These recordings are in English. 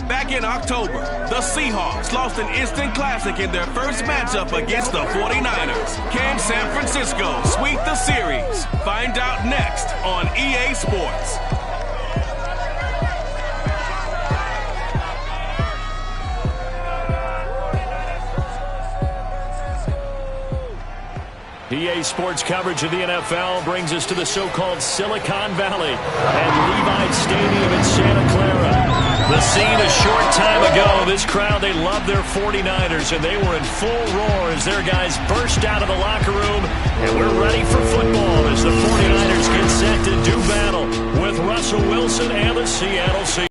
Back in October, the Seahawks lost an instant classic in their first matchup against the 49ers. Can San Francisco sweep the series? Find out next on EA Sports. EA Sports coverage of the NFL brings us to the so-called Silicon Valley and Levi's Stadium in Santa Clara. The scene a short time ago. This crowd, they love their 49ers, and they were in full roar as their guys burst out of the locker room. And we're ready for football as the 49ers get set to do battle with Russell Wilson and the Seattle Seahawks.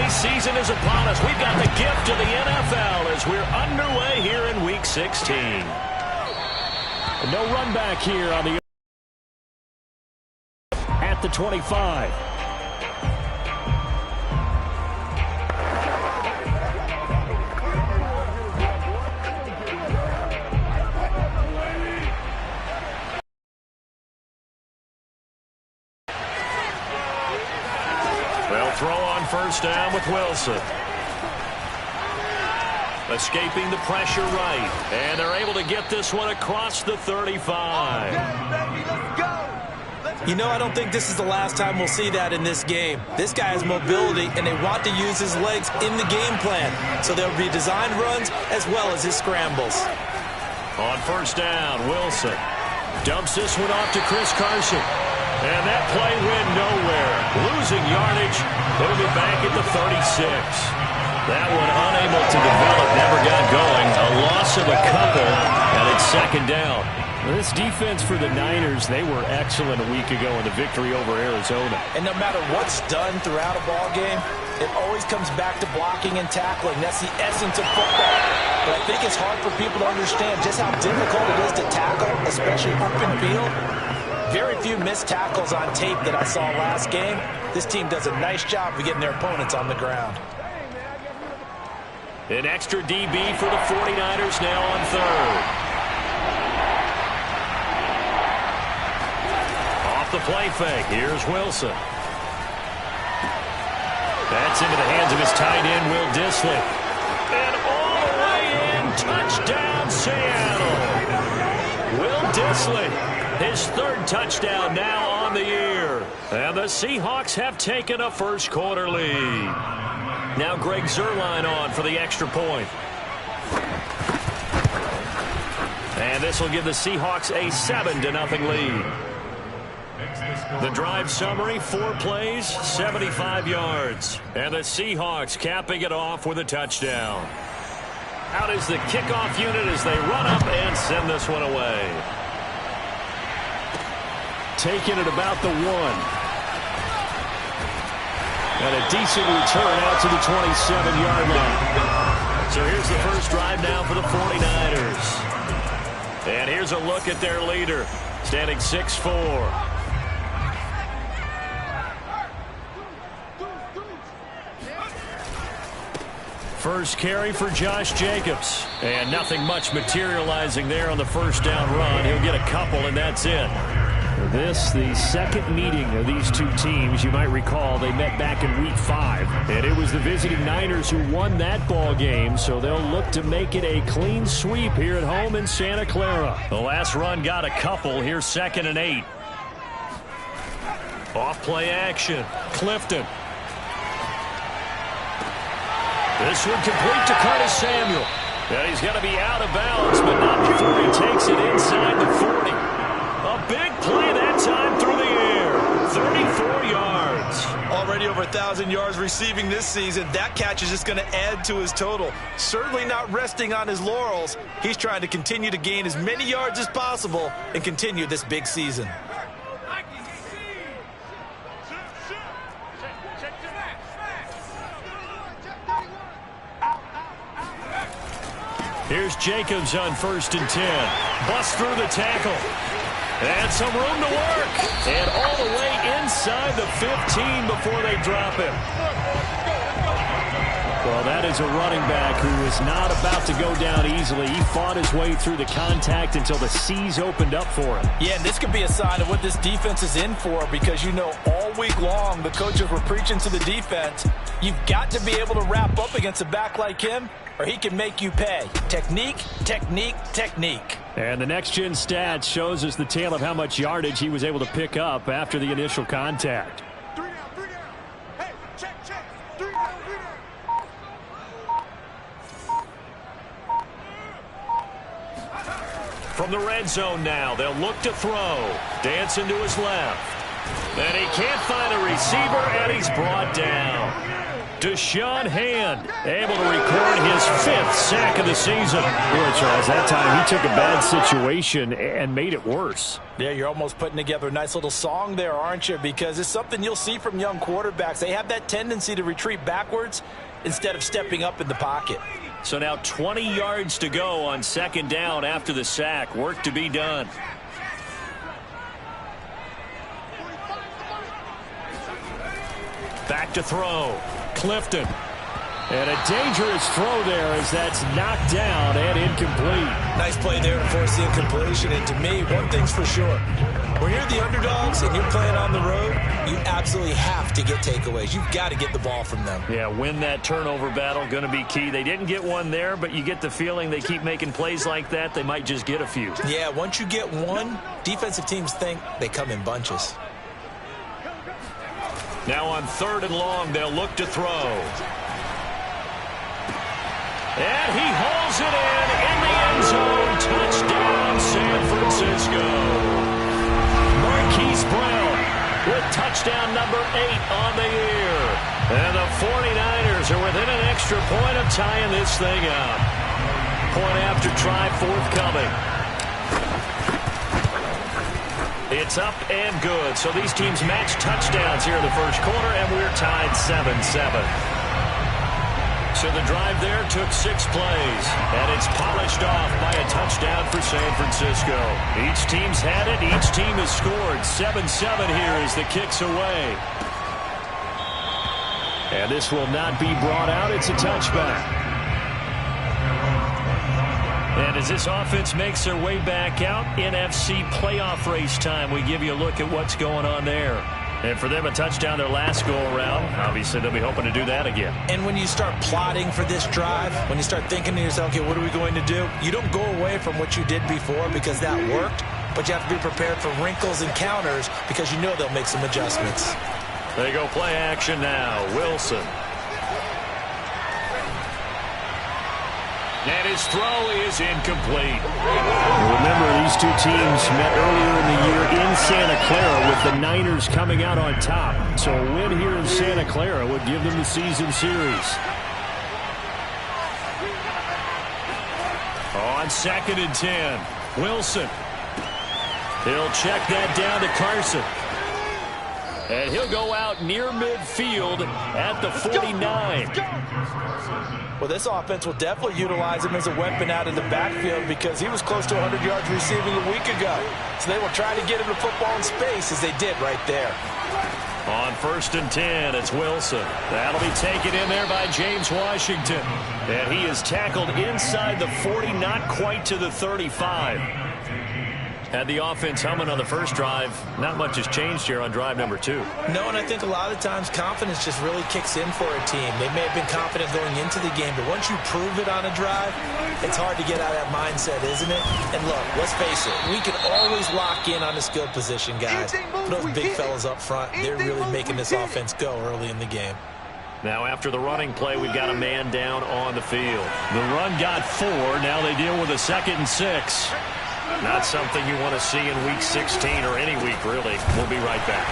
Season is upon us. We've got the gift of the NFL as we're underway here in Week 16. No run back here on the at the 25. They'll throw on first down with Wilson. Escaping the pressure right. And they're able to get this one across the 35. You know, I don't think this is the last time we'll see that in this game. This guy has mobility, and they want to use his legs in the game plan. So there'll be designed runs as well as his scrambles. On first down, Wilson dumps this one off to Chris Carson. And that play went nowhere. Losing yardage. It'll be back at the 36. That one unable to develop, never got going. A loss of a couple, and it's second down. This defense for the Niners, they were excellent a week ago in the victory over Arizona. And no matter what's done throughout a ball game, it always comes back to blocking and tackling. That's the essence of football. But I think it's hard for people to understand just how difficult it is to tackle, especially open field. Very few missed tackles on tape that I saw last game. This team does a nice job of getting their opponents on the ground. An extra DB for the 49ers now on third. Off the play fake. Here's Wilson. That's into the hands of his tight end, Will Dissly. And all the way in. Touchdown, Seattle. Will Dissly. His third touchdown now on the year. And the Seahawks have taken a first quarter lead. Now Greg Zuerlein on for the extra point. And this will give the Seahawks a 7-0 lead. The drive summary, 4 plays, 75 yards. And the Seahawks capping it off with a touchdown. Out is the kickoff unit as they run up and send this one away. Taking it about the 1. And a decent return out to the 27-yard line. So here's the first drive now for the 49ers. And here's a look at their leader, standing 6'4". First carry for Josh Jacobs. And nothing much materializing there on the first down run. He'll get a couple, and that's it. This, the second meeting of these two teams. You might recall they met back in Week 5. And it was the visiting Niners who won that ball game, so they'll look to make it a clean sweep here at home in Santa Clara. The last run got a couple. Here's 2nd and 8. Off play action. Clifton. This one complete to Curtis Samuel. And he's going to be out of bounds, but not before he takes it inside the 40. A big play that time through the air. 34 yards. Already over 1,000 yards receiving this season. That catch is just going to add to his total. Certainly not resting on his laurels. He's trying to continue to gain as many yards as possible and continue this big season. Here's Jacobs on 1st and 10. Bust through the tackle. And some room to work. And all the way inside the 15 before they drop him. Well, that is a running back who is not about to go down easily. He fought his way through the contact until the seas opened up for him. Yeah, and this could be a sign of what this defense is in for, because you know all week long the coaches were preaching to the defense, you've got to be able to wrap up against a back like him or he can make you pay. Technique, technique, technique. And the next-gen stats shows us the tale of how much yardage he was able to pick up after the initial contact. From the red zone now, they'll look to throw. Dancing to his left. And he can't find a receiver, and he's brought down. Deshaun Hand able to record his 5th sack of the season. Boy, Charles, that time he took a bad situation and made it worse. Yeah, you're almost putting together a nice little song there, aren't you? Because it's something you'll see from young quarterbacks. They have that tendency to retreat backwards instead of stepping up in the pocket. So now 20 yards to go on 2nd down after the sack. Work to be done. Back to throw. Clifton. And a dangerous throw there as that's knocked down and incomplete. Nice play there to force the incompletion. And to me, one thing's for sure. When you're the underdogs and you're playing on the road, you absolutely have to get takeaways. You've got to get the ball from them. Yeah, win that turnover battle, going to be key. They didn't get one there, but you get the feeling they keep making plays like that, they might just get a few. Yeah, once you get one, defensive teams think they come in bunches. Now on 3rd and long, they'll look to throw. And he hauls it in the end zone. Touchdown, San Francisco. Marquise Brown with touchdown number 8 on the year. And the 49ers are within an extra point of tying this thing up. Point after try forthcoming. It's up and good. So these teams match touchdowns here in the first quarter, and we're tied 7-7. So the drive there took 6 plays, and it's polished off by a touchdown for San Francisco. Each team's had it. Each team has scored. 7-7 here as the kick's away. And this will not be brought out. It's a touchback. And as this offense makes their way back out, NFC playoff race time, we give you a look at what's going on there. And for them, a touchdown their last go-around. Obviously, they'll be hoping to do that again. And when you start plotting for this drive, when you start thinking to yourself, okay, what are we going to do? You don't go away from what you did before because that worked, but you have to be prepared for wrinkles and counters because you know they'll make some adjustments. They go play action now. Wilson. And his throw is incomplete. Remember, these two teams met earlier in the year in Santa Clara with the Niners coming out on top. So a win here in Santa Clara would give them the season series. On 2nd and 10, Wilson. He'll check that down to Carson. And he'll go out near midfield at the 49. Well, this offense will definitely utilize him as a weapon out of the backfield because he was close to 100 yards receiving a week ago. So they will try to get him the football in space as they did right there. On 1st and 10, it's Wilson. That'll be taken in there by James Washington. And he is tackled inside the 40, not quite to the 35. Had the offense humming on the first drive. Not much has changed here on drive number 2. No, and I think a lot of times confidence just really kicks in for a team. They may have been confident going into the game, but once you prove it on a drive, it's hard to get out of that mindset, isn't it? And look, let's face it, we can always lock in on the skill position, guys. But those big fellas up front, they're really making this offense go early in the game. Now after the running play, we've got a man down on the field. The run got 4. Now they deal with a 2nd and 6. Not something you want to see in week 16 or any week, really. We'll be right back.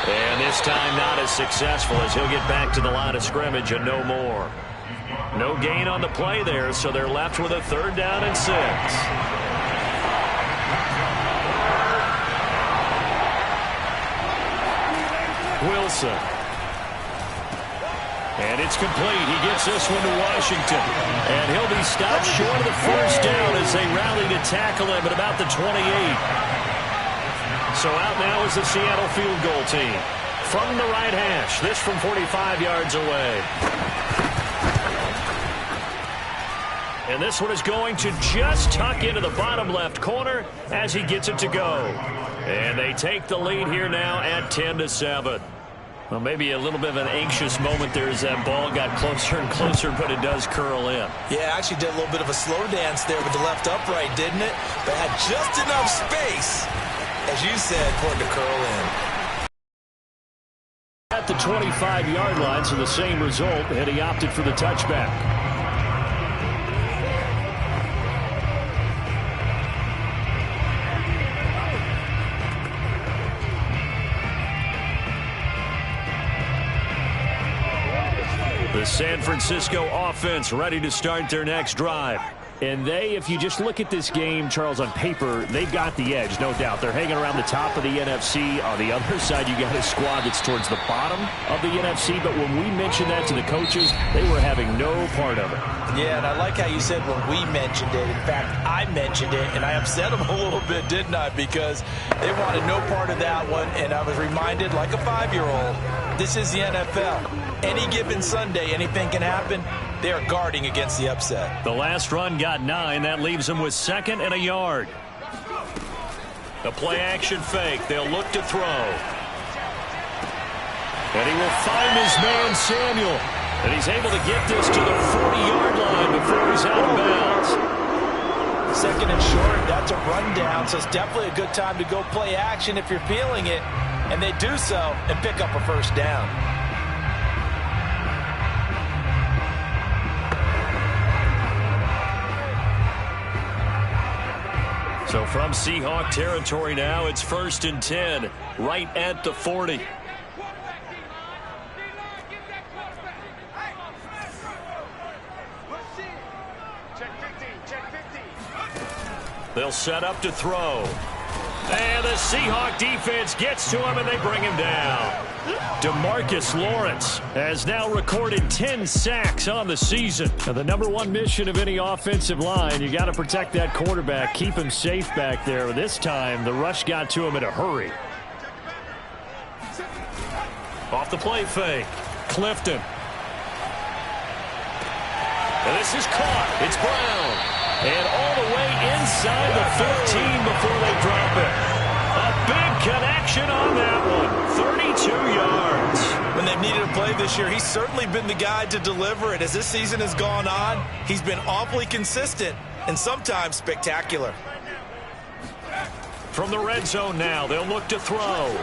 And this time not as successful as he'll get back to the line of scrimmage and no more. No gain on the play there, so they're left with a 3rd down and 6. Wilson. And it's complete. He gets this one to Washington. And he'll be stopped short of the 1st down as they rally to tackle him at about the 28. So out now is the Seattle field goal team. From the right hash, this from 45 yards away. And this one is going to just tuck into the bottom left corner as he gets it to go. And they take the lead here now at 10-7. Well, maybe a little bit of an anxious moment there as that ball got closer and closer, but it does curl in. Yeah, actually did a little bit of a slow dance there with the left upright, didn't it? But had just enough space, as you said, for it to curl in. At the 25-yard line, so the same result, and he opted for the touchback. The San Francisco offense ready to start their next drive. And they, if you just look at this game, Charles, on paper, they've got the edge, no doubt. They're hanging around the top of the NFC. On the other side, you got a squad that's towards the bottom of the NFC. But when we mentioned that to the coaches, they were having no part of it. Yeah, and I like how you said when we mentioned it. In fact, I mentioned it, and I upset them a little bit, didn't I? Because they wanted no part of that one, and I was reminded, like a 5-year-old, this is the NFL. Any given Sunday, anything can happen. They are guarding against the upset. The last run got 9. That leaves them with 2nd and a yard. The play-action fake. They'll look to throw. And he will find his man, Samuel. And he's able to get this to the 40-yard line before he's out of bounds. 2nd and short. That's a rundown, so it's definitely a good time to go play action if you're feeling it. And they do so and pick up a first down. So from Seahawk territory now, it's 1st and 10, right at the 40. They'll set up to throw. And the Seahawk defense gets to him, and they bring him down. DeMarcus Lawrence has now recorded 10 sacks on the season. Now, the #1 mission of any offensive line, you got to protect that quarterback, keep him safe back there. This time, the rush got to him in a hurry. Off the play fake, Clifton. And this is caught. It's Brown. And all the way inside the 15 before they drop it. A big connection on that one. 32 yards. When they've needed a play this year, he's certainly been the guy to deliver it. As this season has gone on, he's been awfully consistent and sometimes spectacular. From the red zone now, they'll look to throw.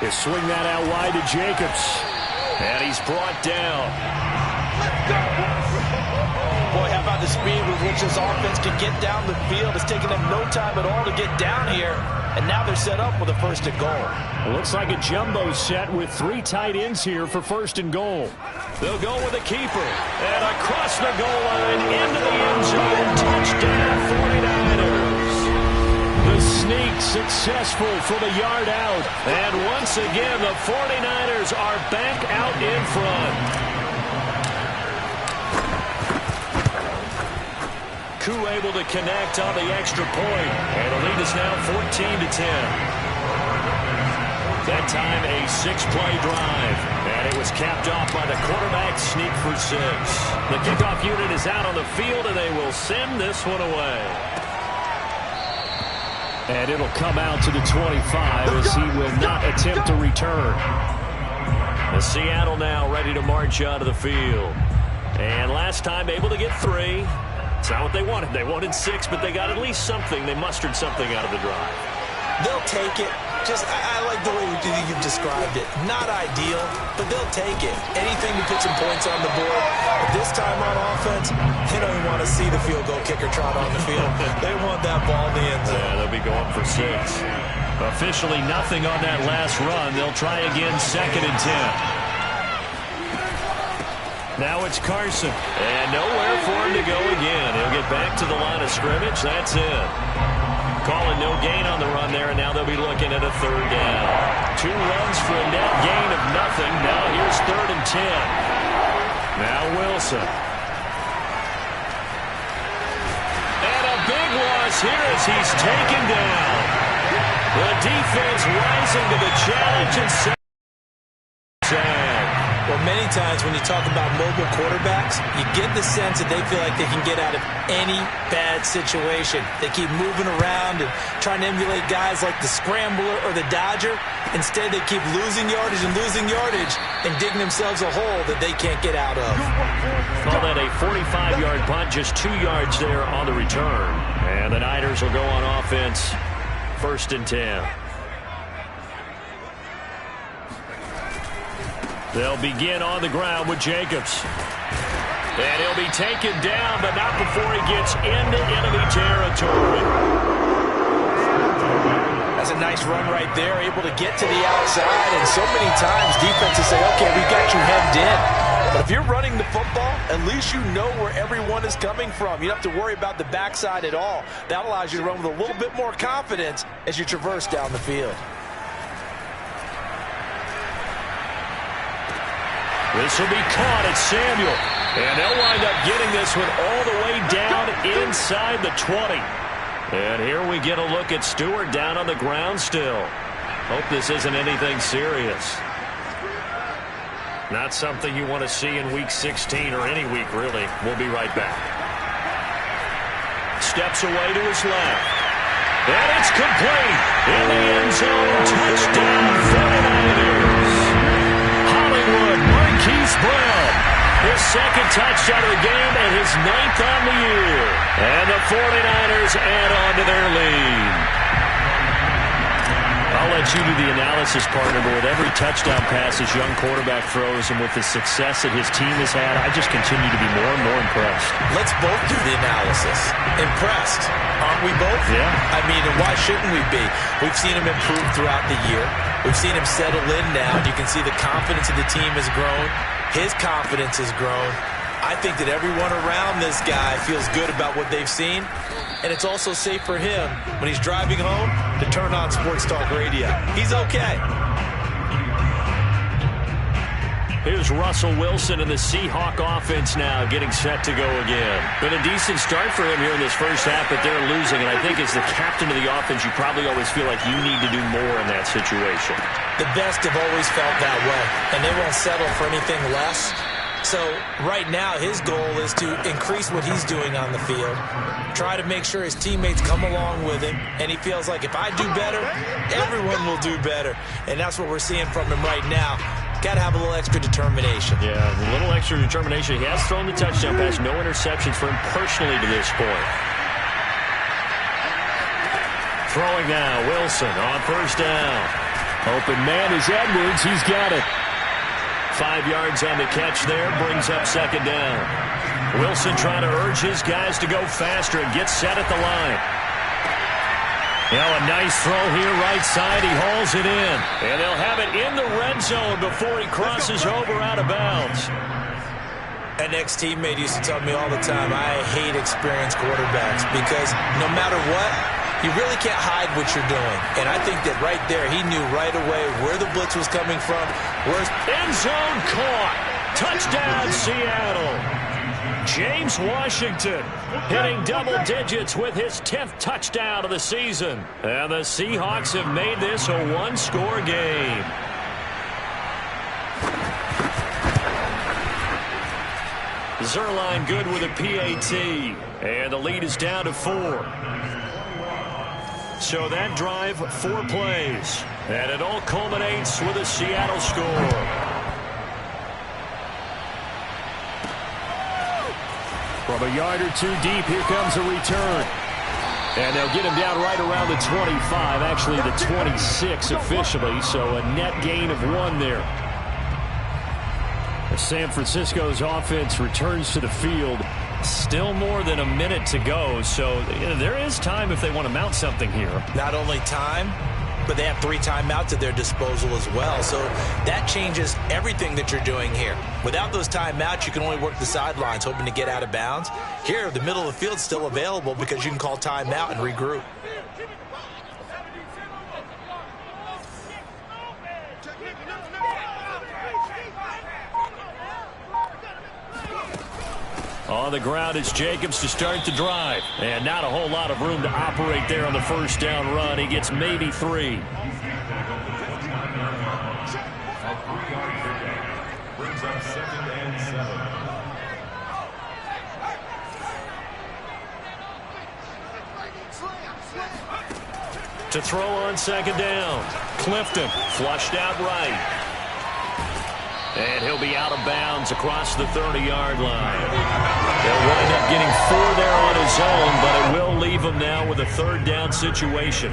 They swing that out wide to Jacobs. And he's brought down. Boy, how about the speed with which this offense can get down the field? It's taken them no time at all to get down here, and now they're set up with a 1st and goal. It looks like a jumbo set with 3 tight ends here for 1st and goal. They'll go with a keeper, and across the goal line into the end zone. Touchdown, 49ers. The sneak successful for the yard out, and once again, the 49ers are back out in front. Able to connect on the extra point, and the lead is now 14-10. That time a 6-play drive, and it was capped off by the quarterback sneak for 6. The kickoff unit is out on the field, and they will send this one away. And it'll come out to the 25 as he will not attempt to return. The Seattle now ready to march out of the field. And last time able to get 3. It's not what they wanted. They wanted 6, but they got at least something. They mustered something out of the drive. They'll take it. I like the way you've described it. Not ideal, but they'll take it. Anything to put some points on the board. But this time on offense, they don't even want to see the field goal kicker trot on the field. They want that ball in the end zone. Yeah, they'll be going for 6. Officially nothing on that last run. They'll try again 2nd and 10. Now it's Carson. And nowhere for him to go again. He'll get back to the line of scrimmage. That's it. Calling no gain on the run there, and now they'll be looking at a 3rd down. 2 runs for a net gain of nothing. Now here's 3rd and 10. Now Wilson. And a big loss here as he's taken down. The defense rising to the challenge and sack. Well, many times when you talk about mobile quarterbacks, you get the sense that they feel like they can get out of any bad situation. They keep moving around and trying to emulate guys like the Scrambler or the Dodger. Instead, they keep losing yardage and digging themselves a hole that they can't get out of. Call that a 45-yard punt, just 2 yards there on the return. And the Niners will go on offense, 1st and 10. They'll begin on the ground with Jacobs. And he'll be taken down, but not before he gets into enemy territory. That's a nice run right there, able to get to the outside. And so many times defenses say, okay, we got you hemmed in. But if you're running the football, at least you know where everyone is coming from. You don't have to worry about the backside at all. That allows you to run with a little bit more confidence as you traverse down the field. This will be caught at Samuel. And they'll wind up getting this one all the way down inside the 20. And here we get a look at Stewart down on the ground still. Hope this isn't anything serious. Not something you want to see in Week 16 or any week, really. We'll be right back. Steps away to his left. And it's complete. In the end zone, touchdown 49ers. Hollywood, Marquise Brown. His second touchdown of the game and his 9th on the year. And the 49ers add on to their lead. I'll let you do the analysis, partner, but with every touchdown pass his young quarterback throws and with the success that his team has had, I just continue to be more and more impressed. Let's both do the analysis. Impressed. Aren't we both? Yeah. I mean, and why shouldn't we be? We've seen him improve throughout the year. We've seen him settle in now. You can see the confidence of the team has grown. His confidence has grown. I think that everyone around this guy feels good about what they've seen. And it's also safe for him when he's driving home to turn on Sports Talk Radio. He's okay. Here's Russell Wilson and the Seahawk offense now getting set to go again. Been a decent start for him here in this first half, but they're losing. And I think as the captain of the offense, you probably always feel like you need to do more in that situation. The best have always felt that way, and they won't settle for anything less. So right now his goal is to increase what he's doing on the field, try to make sure his teammates come along with him, and he feels like if I do better, everyone will do better. And that's what we're seeing from him right now. Got to have a little extra determination. Yeah, a little extra determination. He has thrown the touchdown pass, no interceptions for him personally to this point. Throwing now, Wilson on first down. Open man is Edwards. He's got it. 5 yards on the catch there, brings up second down. Wilson trying to urge his guys to go faster and get set at the line. A nice throw here right side. He hauls it in. And they'll have it in the red zone before he crosses over out of bounds. An ex-teammate used to tell me all the time, I hate experienced quarterbacks because no matter what, you really can't hide what you're doing. And I think that right there, he knew right away where the blitz was coming from. Where's end zone caught. Touchdown, Seattle. James Washington hitting double digits with his 10th touchdown of the season. And the Seahawks have made this a one-score game. Zerline good with a PAT. And the lead is down to 4. So that drive, 4 plays. And it all culminates with a Seattle score. From a yard or two deep, here comes a return. And they'll get him down right around the 25, actually the 26 officially, so a net gain of 1 there. San Francisco's offense returns to the field. Still more than a minute to go, so there is time if they want to mount something here. Not only time, but they have 3 timeouts at their disposal as well. So that changes everything that you're doing here. Without those timeouts, you can only work the sidelines, hoping to get out of bounds. Here, the middle of the field's still available because you can call timeout and regroup. On the ground, it's Jacobs to start the drive. And not a whole lot of room to operate there on the first down run. He gets maybe 3. To throw on second down. Clifton flushed out right. And he'll be out of bounds across the 30-yard line. They'll wind up getting 4 there on his own, but it will leave him now with a third down situation.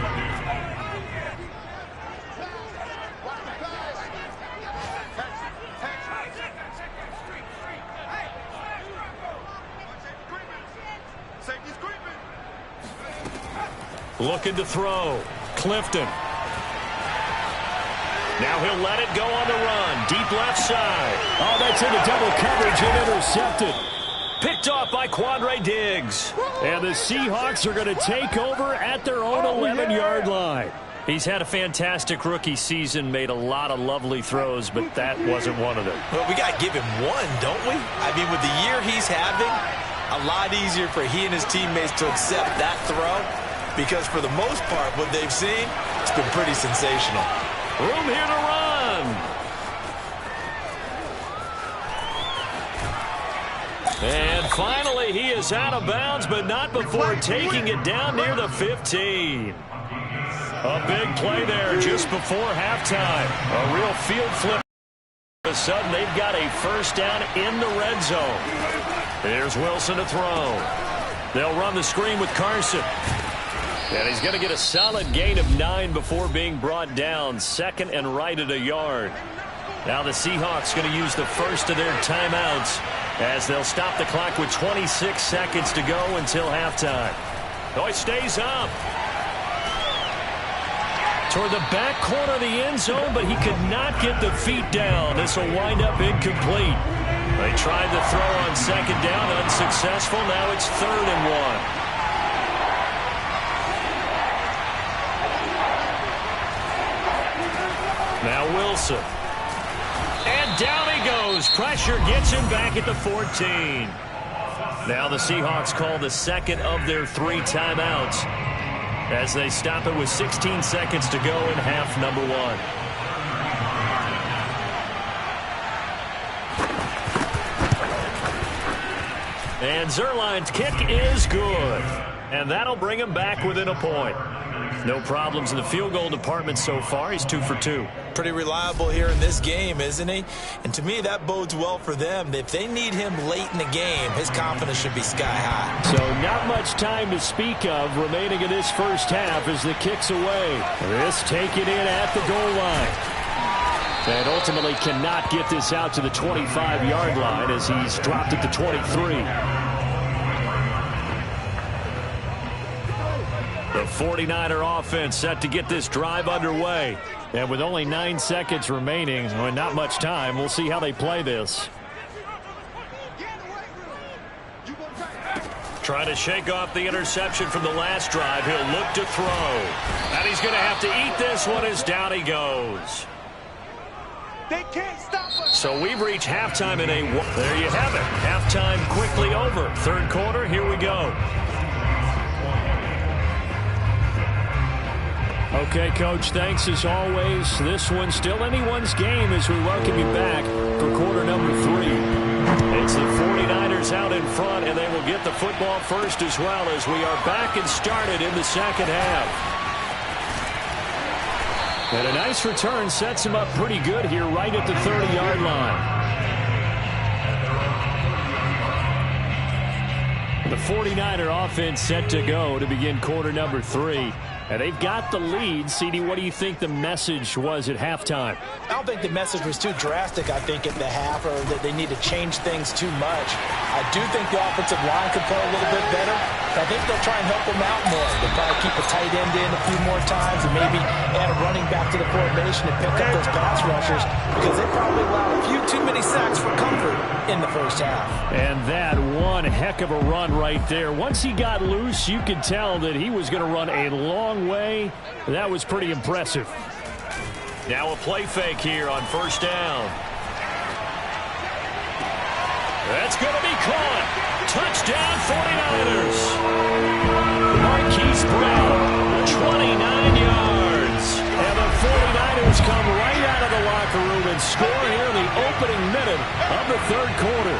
Looking to throw. Clifton. Now he'll let it go on the run. Deep left side. Oh, that's into double coverage and intercepted. Picked off by Quandre Diggs. And the Seahawks are going to take over at their own 11-yard line. He's had a fantastic rookie season, made a lot of lovely throws, but that wasn't one of them. Well, we got to give him one, don't we? I mean, with the year he's having, a lot easier for he and his teammates to accept that throw. Because for the most part, what they've seen, it's been pretty sensational. Room here to run. And finally, he is out of bounds, but not before taking it down near the 15. A big play there just before halftime. A real field flip. All of a sudden, they've got a first down in the red zone. Here's Wilson to throw. They'll run the screen with Carson. And he's going to get a solid gain of 9 before being brought down. Second and right at a yard. Now the Seahawks going to use the first of their timeouts as they'll stop the clock with 26 seconds to go until halftime. Oh, he stays up. Toward the back corner of the end zone, but he could not get the feet down. This will wind up incomplete. They tried to throw on second down, unsuccessful. Now it's 3rd and 1. Now Wilson. And down he goes. Pressure gets him back at the 14. Now the Seahawks call the second of their 3 timeouts as they stop it with 16 seconds to go in half number 1. And Zerline's kick is good. And that'll bring him back within a point. No problems in the field goal department so far. He's 2 for 2. Pretty reliable here in this game, isn't he? And to me, that bodes well for them. If they need him late in the game, his confidence should be sky high. So not much time to speak of remaining in this first half as the kick's away. This taken in at the goal line. And ultimately cannot get this out to the 25-yard line as he's dropped at the 23. The 49er offense set to get this drive underway. And with only 9 seconds remaining, well, not much time, we'll see how they play this. Trying to shake off the interception from the last drive. He'll look to throw. And he's going to have to eat this one as down he goes. They can't stop us. So we've reached halftime in a... There you have it. Halftime quickly over. Third quarter, here we go. Okay, Coach, thanks as always. This one's still anyone's game as we welcome you back for quarter number 3. It's the 49ers out in front, and they will get the football first as well as we are back and started in the second half. And a nice return sets him up pretty good here right at the 30-yard line. The 49er offense set to go to begin quarter number 3. And they've got the lead. CD, what do you think the message was at halftime? I don't think the message was too drastic, I think, at the half, or that they need to change things too much. I do think the offensive line could play a little bit better. I think they'll try and help them out more. They'll probably keep a tight end in a few more times and maybe add a running back to the formation and pick up those pass rushers because they probably allowed a few too many sacks for comfort in the first half. And that one heck of a run right there. Once he got loose, you could tell that he was going to run a long way. That was pretty impressive. Now a play fake here on first down. That's going to be caught. Touchdown 49ers. Marquise Brown, 29 yards. And the 49ers come right out of the locker room and score here in the opening minute of the third quarter.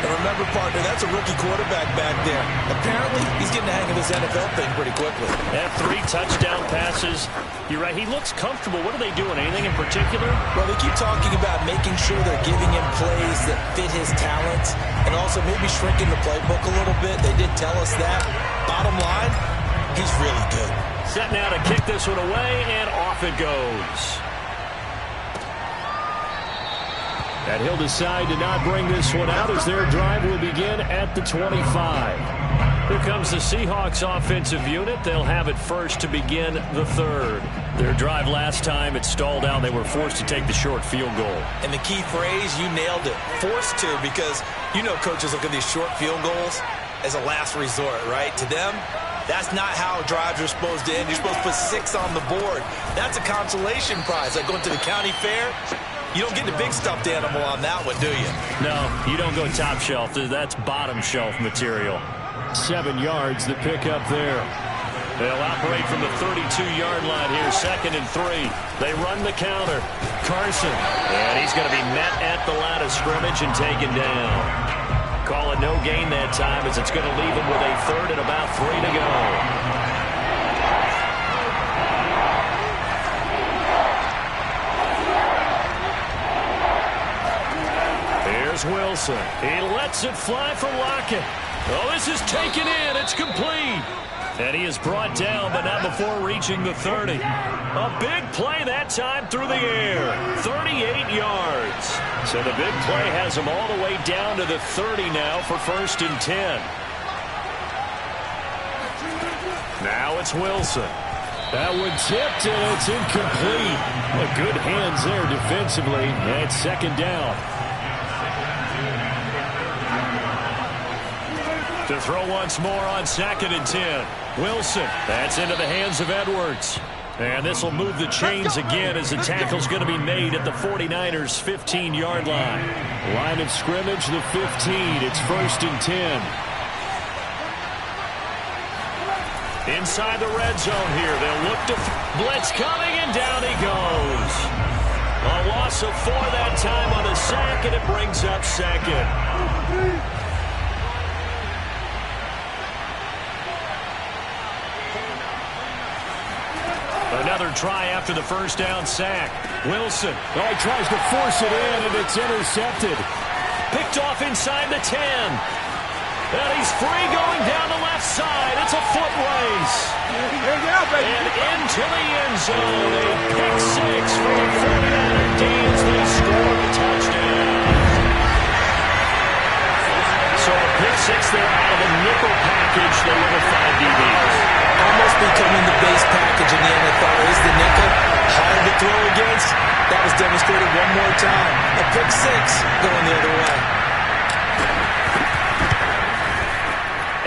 And remember, partner, that's a rookie quarterback back there. Apparently, he's getting the hang of this NFL thing pretty quickly. Have 3 touchdown passes. You're right, he looks comfortable. What are they doing? Anything in particular? Well, they keep talking about making sure they're giving him plays that fit his talents and also maybe shrinking the playbook a little bit. They did tell us that. Bottom line, he's really good. Set now to kick this one away, and off it goes. And he'll decide to not bring this one out as their drive will begin at the 25. Here comes the Seahawks offensive unit. They'll have it first to begin the third. Their drive last time, it stalled out. They were forced to take the short field goal. And the key phrase, you nailed it. Forced to, because you know coaches look at these short field goals as a last resort, right? To them, that's not how drives are supposed to end. You're supposed to put 6 on the board. That's a consolation prize. Like going to the county fair, you don't get the big stuffed animal on that one, do you? No, you don't go top shelf. That's bottom shelf material. 7 yards, the pickup there. They'll operate from the 32-yard line here, 2nd and 3. They run the counter. Carson, and he's going to be met at the line of scrimmage and taken down. Call it no gain that time as it's going to leave him with a 3rd and about 3 to go. Here's Wilson. He lets it fly for Lockett. Oh, this is taken in. It's complete. And he is brought down, but not before reaching the 30. A big play that time through the air. 38 yards. So the big play has him all the way down to the 30 now for 1st and 10. Now it's Wilson. That one tipped, and it's incomplete. Good hands there defensively. And it's 2nd down. To throw once more on 2nd and 10. Wilson, that's into the hands of Edwards. And this will move the chains again as the tackle's going to be made at the 49ers' 15-yard line. Line of scrimmage, the 15. It's 1st and 10. Inside the red zone here. They'll look to blitz coming, and down he goes. A loss of 4 that time on a sack, and it brings up 2nd. Another try after the 1st down sack. Wilson. Oh, he tries to force it in, and it's intercepted. Picked off inside the 10. And he's free going down the left side. It's a foot race. And into the end zone. A pick 6 for the 49er D's. They score a touchdown. So a pick 6 there out of a nickel package. They were the 5 DBs. Almost becoming the base package in the NFL is the nickel. Hard to throw against. That was demonstrated one more time. A pick 6 going the other way.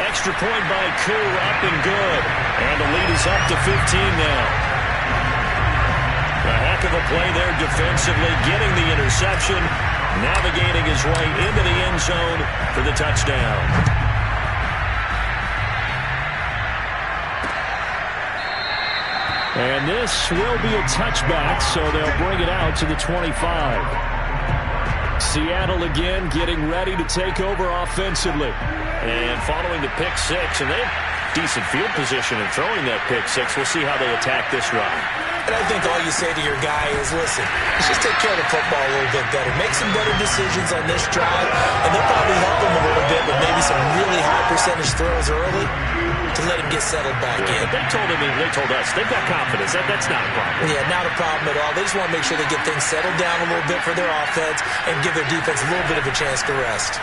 Extra point by Koo, up and good. And the lead is up to 15 now. A heck of a play there defensively, getting the interception, navigating his way into the end zone for the touchdown. And this will be a touchback, so they'll bring it out to the 25. Seattle again getting ready to take over offensively. And following the pick 6, and they have decent field position in throwing that pick 6. We'll see how they attack this run. And I think all you say to your guy is, listen, let's just take care of the football a little bit better. Make some better decisions on this drive, and they'll probably help him a little bit with maybe some really high percentage throws early to let him get settled back in. But they told us they've got confidence. That's not a problem. Yeah, not a problem at all. They just want to make sure they get things settled down a little bit for their offense and give their defense a little bit of a chance to rest.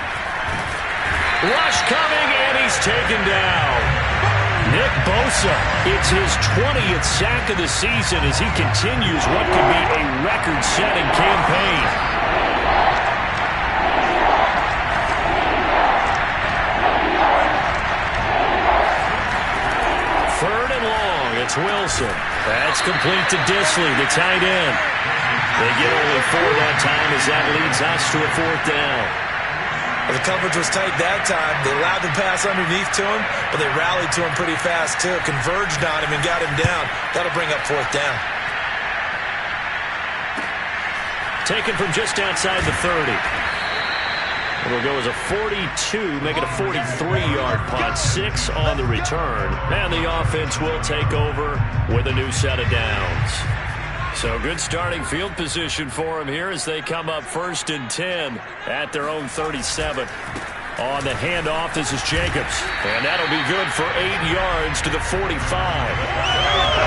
Rush coming, and he's taken down. Nick Bosa, it's his 20th sack of the season as he continues what could be a record-setting campaign. Third and long, it's Wilson. That's complete to Disley, the tight end. They get only 4 that time as that leads us to a 4th down. Well, the coverage was tight that time. They allowed the pass underneath to him, but they rallied to him pretty fast, too. Converged on him and got him down. That'll bring up 4th down. Taken from just outside the 30. It'll go as a 42, make it a 43-yard punt, 6 on the return. And the offense will take over with a new set of downs. So good starting field position for them here as they come up 1st and 10 at their own 37. On the handoff, this is Jacobs. And that'll be good for 8 yards to the 45.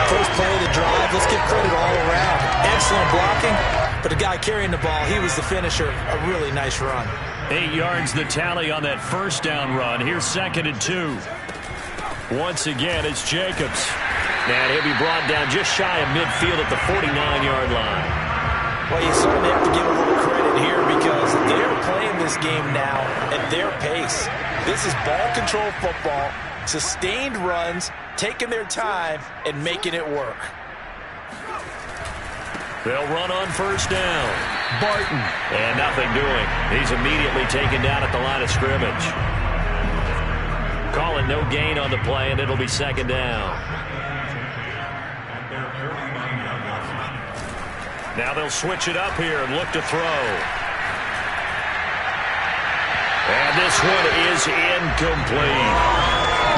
First play of the drive, let's give credit all around. Excellent blocking, but the guy carrying the ball, he was the finisher. A really nice run. 8 yards the tally on that first down run. Here's 2nd and 2. Once again, it's Jacobs. And he'll be brought down just shy of midfield at the 49-yard line. Well, you certainly have to give a little credit here because they're playing this game now at their pace. This is ball control football, sustained runs, taking their time, and making it work. They'll run on first down. Barton. And nothing doing. He's immediately taken down at the line of scrimmage. Call it no gain on the play, and it'll be 2nd down. Now they'll switch it up here and look to throw. And this one is incomplete.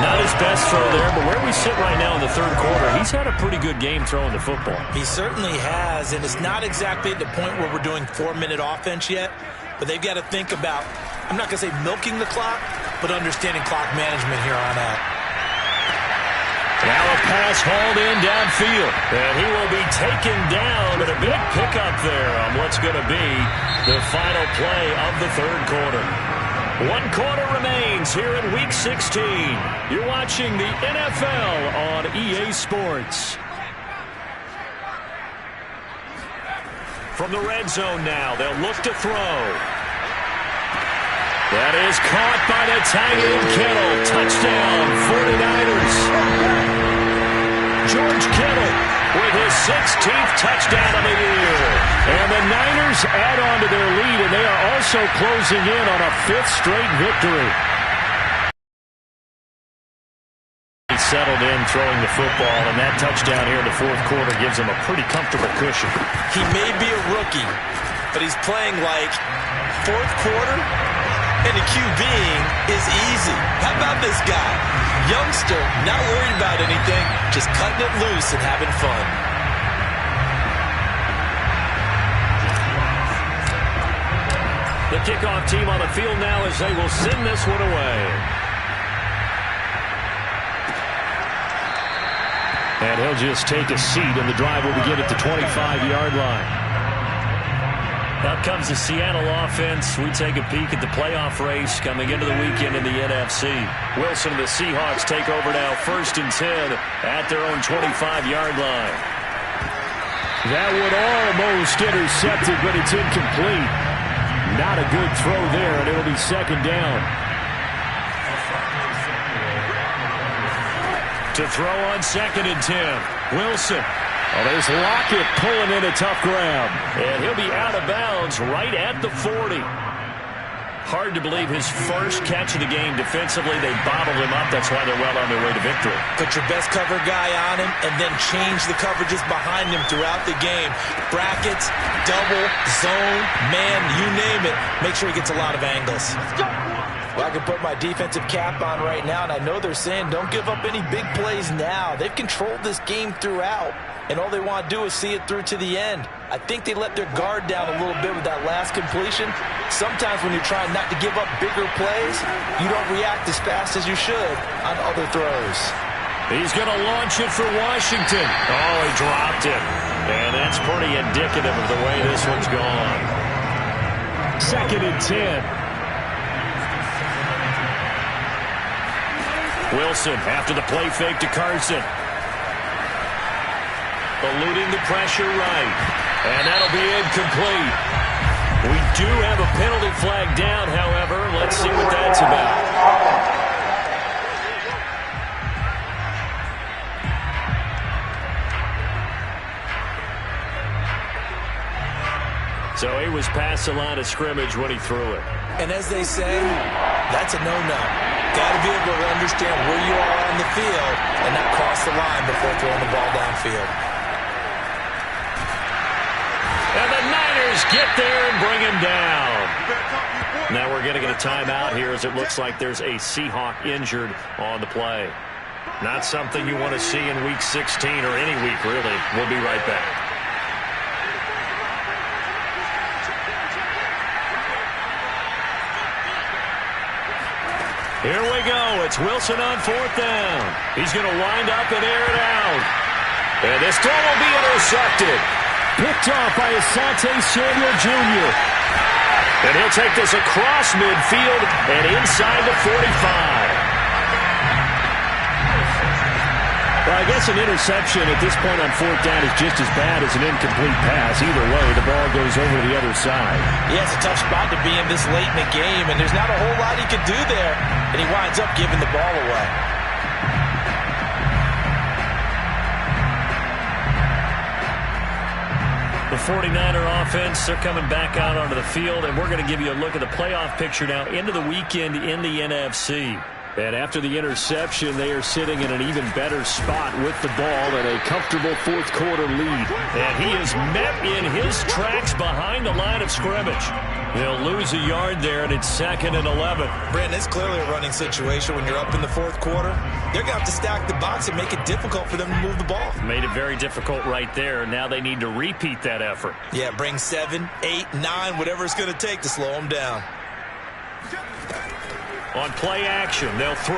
Not his best throw there, but where we sit right now in the 3rd quarter, he's had a pretty good game throwing the football. He certainly has, and it's not exactly at the point where we're doing 4-minute offense yet, but they've got to think about, I'm not going to say milking the clock, but understanding clock management here on out. Now a pass hauled in downfield, and he will be taken down, but a big pickup there on what's going to be the final play of the 3rd quarter. 1 quarter remains here in Week 16. You're watching the NFL on EA Sports. From the red zone now, they'll look to throw. That is caught by the tight end Kittle. Touchdown, 49ers. George Kittle with his 16th touchdown of the year. And the Niners add on to their lead, and they are also closing in on a 5th straight victory. He settled in throwing the football, and that touchdown here in the 4th quarter gives him a pretty comfortable cushion. He may be a rookie, but he's playing like 4th quarter, and the QBing is easy. How about this guy? Youngster, not worried about anything, just cutting it loose and having fun. The kickoff team on the field now as they will send this one away. And he'll just take a seat, and the drive will begin at the 25-yard line. Up comes the Seattle offense. We take a peek at the playoff race coming into the weekend in the NFC. Wilson and the Seahawks take over now 1st and 10 at their own 25-yard line. That one almost intercepted, but it's incomplete. Not a good throw there, and it'll be 2nd down. To throw on 2nd and 10. Wilson. Oh, there's Lockett pulling in a tough grab. And he'll be out of bounds right at the 40. Hard to believe his first catch of the game defensively. They bottled him up. That's why they're well on their way to victory. Put your best cover guy on him and then change the coverages behind him throughout the game. Brackets, double, zone, man, you name it. Make sure he gets a lot of angles. Well, I can put my defensive cap on right now, and I know they're saying don't give up any big plays now. They've controlled this game throughout, and all they want to do is see it through to the end. I think they let their guard down a little bit with that last completion. Sometimes when you're trying not to give up bigger plays, you don't react as fast as you should on other throws. He's going to launch it for Washington. Oh, he dropped it. And that's pretty indicative of the way this one's gone. 2nd and 10. Wilson after the play fake to Carson. Eluding the pressure right. And that'll be incomplete. We do have a penalty flag down, however. Let's see what that's about. So he was past the line of scrimmage when he threw it. And as they say, that's a no-no. Got to be able to understand where you are on the field and not cross the line before throwing the ball downfield. And the Niners get there and bring him down. Now we're going to get a timeout here as it looks like there's a Seahawk injured on the play. Not something you want to see in Week 16 or any week, really. We'll be right back. Here we go. It's Wilson on 4th down. He's going to wind up and air it out. And this throw will be intercepted. Picked off by Asante Samuel Jr. And he'll take this across midfield and inside the 45. Well, I guess an interception at this point on 4th down is just as bad as an incomplete pass. Either way, the ball goes over the other side. Yeah, it's a tough spot to be in this late in the game, and there's not a whole lot he could do there. And he winds up giving the ball away. The 49er offense, they're coming back out onto the field, and we're going to give you a look at the playoff picture now into the weekend in the NFC. And after the interception, they are sitting in an even better spot with the ball and a comfortable fourth-quarter lead. And he is met in his tracks behind the line of scrimmage. They'll lose a yard there, and it's 2nd and 11. Brandon, it's clearly a running situation when you're up in the fourth quarter. They're going to have to stack the box and make it difficult for them to move the ball. Made it very difficult right there. Now they need to repeat that effort. Yeah, bring 7, 8, 9, whatever it's going to take to slow them down. On play action, they'll throw.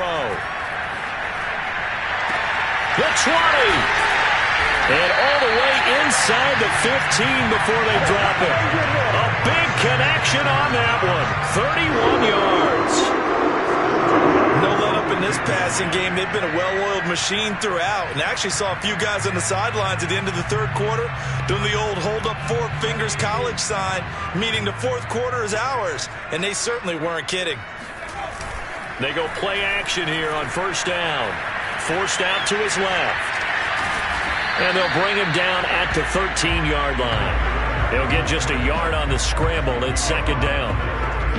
The 20. And all the way inside the 15 before they drop it. A big connection on that one. 31 yards. No let up in this passing game. They've been a well-oiled machine throughout. And actually saw a few guys on the sidelines at the end of the third quarter doing the old hold up 4 fingers college sign, meaning the fourth quarter is ours. And they certainly weren't kidding. They go play action here on 1st down. Forced out to his left. And they'll bring him down at the 13-yard line. He'll get just a yard on the scramble. It's 2nd down.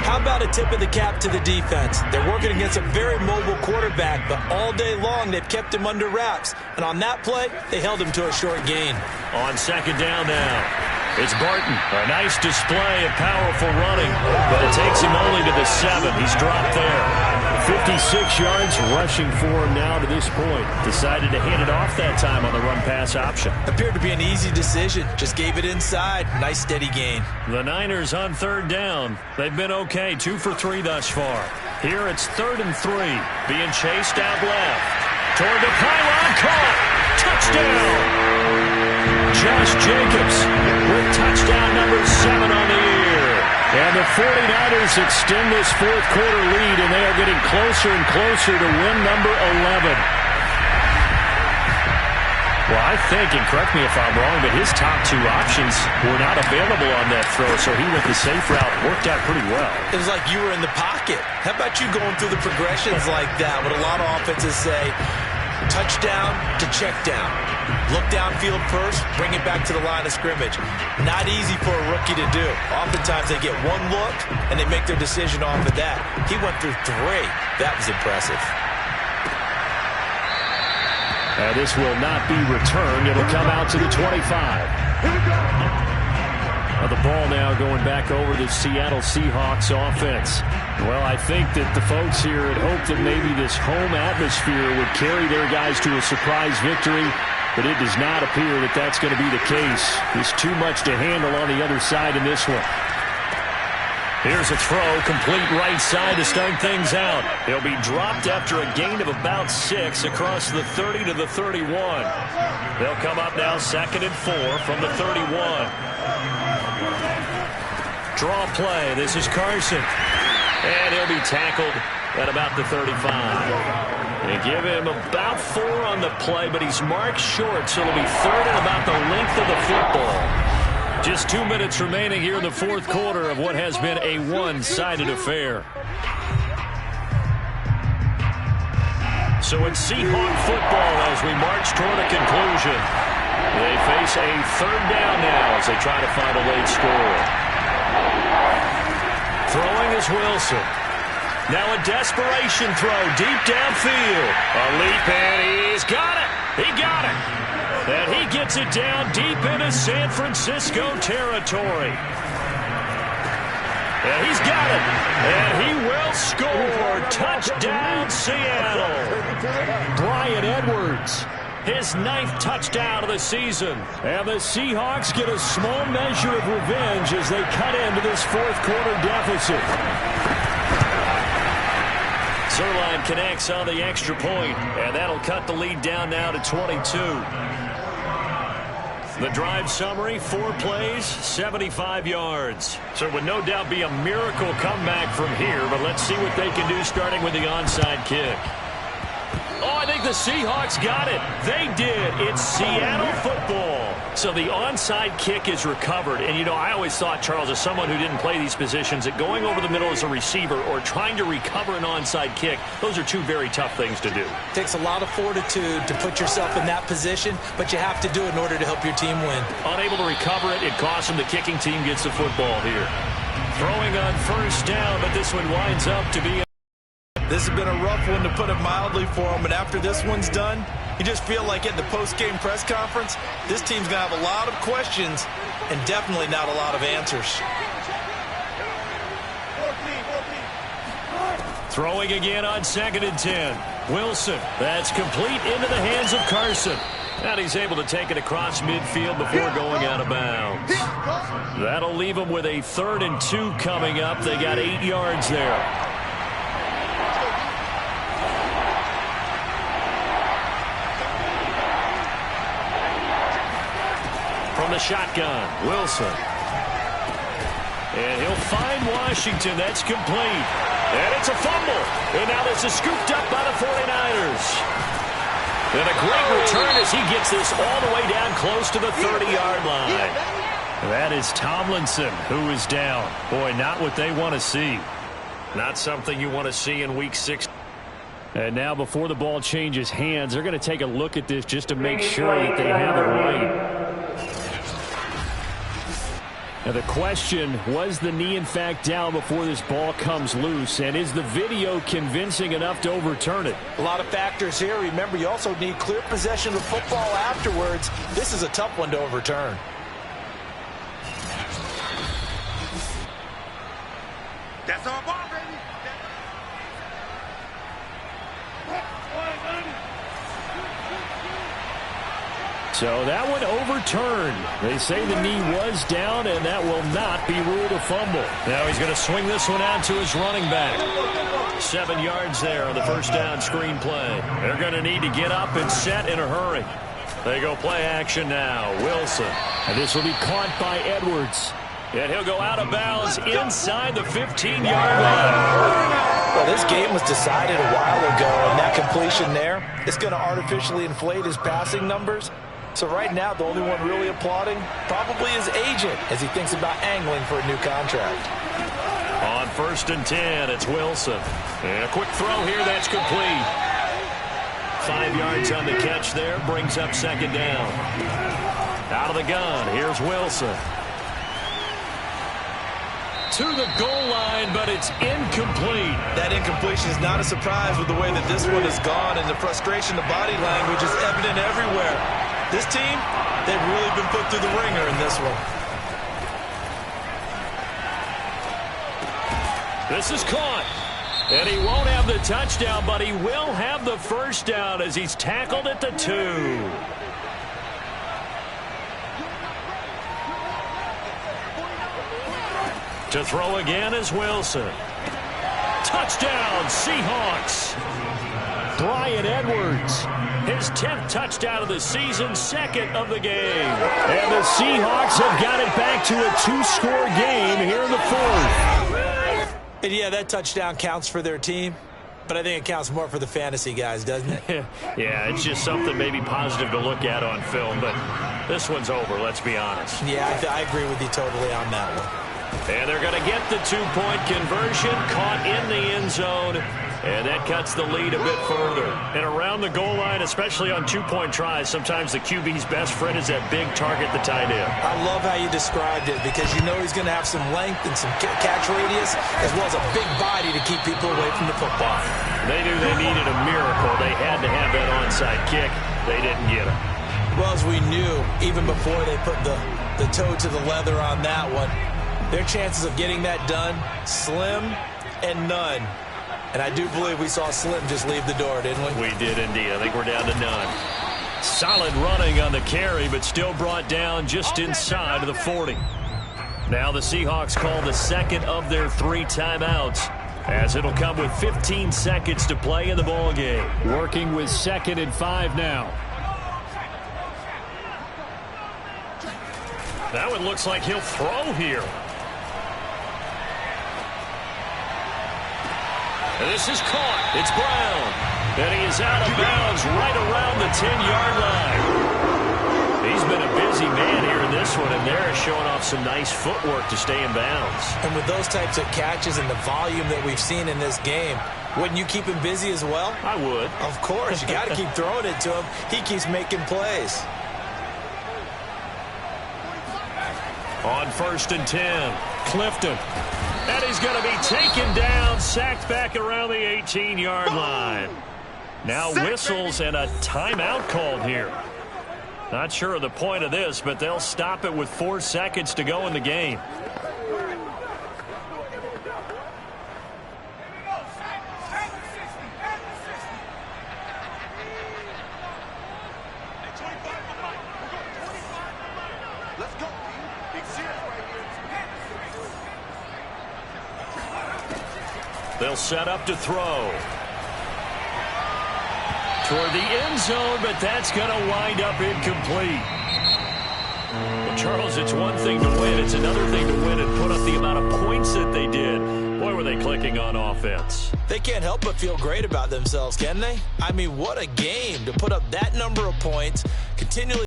How about a tip of the cap to the defense? They're working against a very mobile quarterback, but all day long they've kept him under wraps. And on that play, they held him to a short gain. On 2nd down now. It's Barton. A nice display of powerful running, but it takes him only to the 7. He's dropped there. 56 yards rushing for him now to this point. Decided to hand it off that time on the run-pass option. Appeared to be an easy decision. Just gave it inside. Nice steady gain. The Niners on 3rd down. They've been okay. 2 for 3 thus far. Here it's 3rd and 3. Being chased out left. Toward the pylon. Caught. Touchdown. Josh Jacobs with touchdown number 7 on the year. And the 49ers extend this fourth-quarter lead, and they are getting closer and closer to win number 11. Well, I think, and correct me if I'm wrong, but his top 2 options were not available on that throw, so he went the safe route. Worked out pretty well. It was like you were in the pocket. How about you going through the progressions like that? What a lot of offenses say, touchdown to check down. Look downfield first, bring it back to the line of scrimmage. Not easy for a rookie to do. Oftentimes they get one look, and they make their decision off of that. He went through 3. That was impressive. This will not be returned. It'll come out to the 25. The ball now going back over the Seattle Seahawks offense. Well, I think that the folks here had hoped that maybe this home atmosphere would carry their guys to a surprise victory, but it does not appear that that's going to be the case. There's too much to handle on the other side in this one. Here's a throw, complete right side to start things out. He'll be dropped after a gain of about 6 across the 30 to the 31. They'll come up now 2nd and 4 from the 31. Draw play. This is Carson. And he'll be tackled at about the 35. They give him about 4 on the play, but he's marked short, so it'll be 3rd and about the length of the football. Just 2 minutes remaining here in the fourth quarter of what has been a one-sided affair. So it's Seahawk football as we march toward a conclusion. They face a 3rd down now as they try to find a late score. Throwing is Wilson. Now a desperation throw deep downfield. A leap, and he's got it. He got it. And he gets it down deep into San Francisco territory. And he's got it. And he will score. Touchdown, Seattle. Bryan Edwards, his 9th touchdown of the season. And the Seahawks get a small measure of revenge as they cut into this 4th quarter deficit. Zerline connects on the extra point, and that'll cut the lead down now to 22. The drive summary, 4 plays, 75 yards. So it would no doubt be a miracle comeback from here, but let's see what they can do starting with the onside kick. Oh, I think the Seahawks got it. They did. It's Seattle football. So the onside kick is recovered. And, you know, I always thought, Charles, as someone who didn't play these positions, that going over the middle as a receiver or trying to recover an onside kick, those are 2 very tough things to do. It takes a lot of fortitude to put yourself in that position, but you have to do it in order to help your team win. Unable to recover it, it costs them. The kicking team gets the football here. Throwing on 1st down, but this one winds up to be This has been a rough one, to put it mildly, for him. And after this one's done, you just feel like at the post-game press conference, this team's going to have a lot of questions and definitely not a lot of answers. Throwing again on 2nd and 10. Wilson, that's complete into the hands of Carson. And he's able to take it across midfield before going out of bounds. That'll leave him with a 3rd and 2 coming up. They got 8 yards there. From the shotgun, Wilson. And he'll find Washington. That's complete. And it's a fumble. And now this is scooped up by the 49ers. And a great return as he gets this all the way down close to the 30-yard line. That is Tomlinson who is down. Boy, not what they want to see. Not something you want to see in Week 6. And now before the ball changes hands, they're going to take a look at this just to make sure that they have it right. Now the question, was the knee in fact down before this ball comes loose? And is the video convincing enough to overturn it? A lot of factors here. Remember, you also need clear possession of football afterwards. This is a tough one to overturn. That's our ball, baby. So that one overturned. They say the knee was down, and that will not be ruled a fumble. Now he's going to swing this one out to his running back. 7 yards there on the 1st down screen play. They're going to need to get up and set in a hurry. They go play action now. Wilson. And this will be caught by Edwards. And he'll go out of bounds inside the 15-yard line. Well, this game was decided a while ago, and that completion there is going to artificially inflate his passing numbers. So right now, the only one really applauding probably his agent as he thinks about angling for a new contract. On 1st and 10, it's Wilson. And a quick throw here, that's complete. 5 yards on the catch there, brings up 2nd down. Out of the gun, here's Wilson. To the goal line, but it's incomplete. That incompletion is not a surprise with the way that this one has gone, and the frustration, the body language is evident everywhere. This team, they've really been put through the ringer in this one. This is caught. And he won't have the touchdown, but he will have the 1st down as he's tackled at the 2. To throw again is Wilson. Touchdown, Seahawks. Bryan Edwards, his 10th touchdown of the season, 2nd of the game. And the Seahawks have got it back to a 2-score game here in the 4th. And yeah, that touchdown counts for their team, but I think it counts more for the fantasy guys, doesn't it? Yeah, it's just something maybe positive to look at on film, but this one's over, let's be honest. Yeah, I agree with you totally on that one. And they're going to get the 2-point conversion, caught in the end zone. And that cuts the lead a bit further. And around the goal line, especially on 2-point tries, sometimes the QB's best friend is that big target, the tight end. I love how you described it, because you know he's going to have some length and some catch radius, as well as a big body to keep people away from the football. They knew they needed a miracle. They had to have that onside kick. They didn't get it. Well, as we knew, even before they put the toe to the leather on that one, Their chances of getting that done, slim and none. And I do believe we saw Slim just leave the door, didn't we? We did indeed. I think we're down to none. Solid running on the carry, but still brought down just inside of the 40. Now the Seahawks call the second of their 3 timeouts, as it'll come with 15 seconds to play in the ball game. Working with 2nd and 5 now. That one looks like he'll throw here. And this is caught. It's Brown. And he is out of bounds right around the 10-yard line. He's been a busy man here in this one, and they're showing off some nice footwork to stay in bounds. And with those types of catches and the volume that we've seen in this game, wouldn't you keep him busy as well? I would. Of course. You got to keep throwing it to him. He keeps making plays. On 1st and 10, Clifton. And he's going to be taken down, sacked back around the 18-yard line. Now whistles and a timeout called here. Not sure of the point of this, but they'll stop it with 4 seconds to go in the game. They'll set up to throw. Toward the end zone, but that's going to wind up incomplete. Well, Charles, it's one thing to win. It's another thing to win and put up the amount of points that they did. Boy, were they clicking on offense. They can't help but feel great about themselves, can they? I mean, what a game to put up that number of points, continually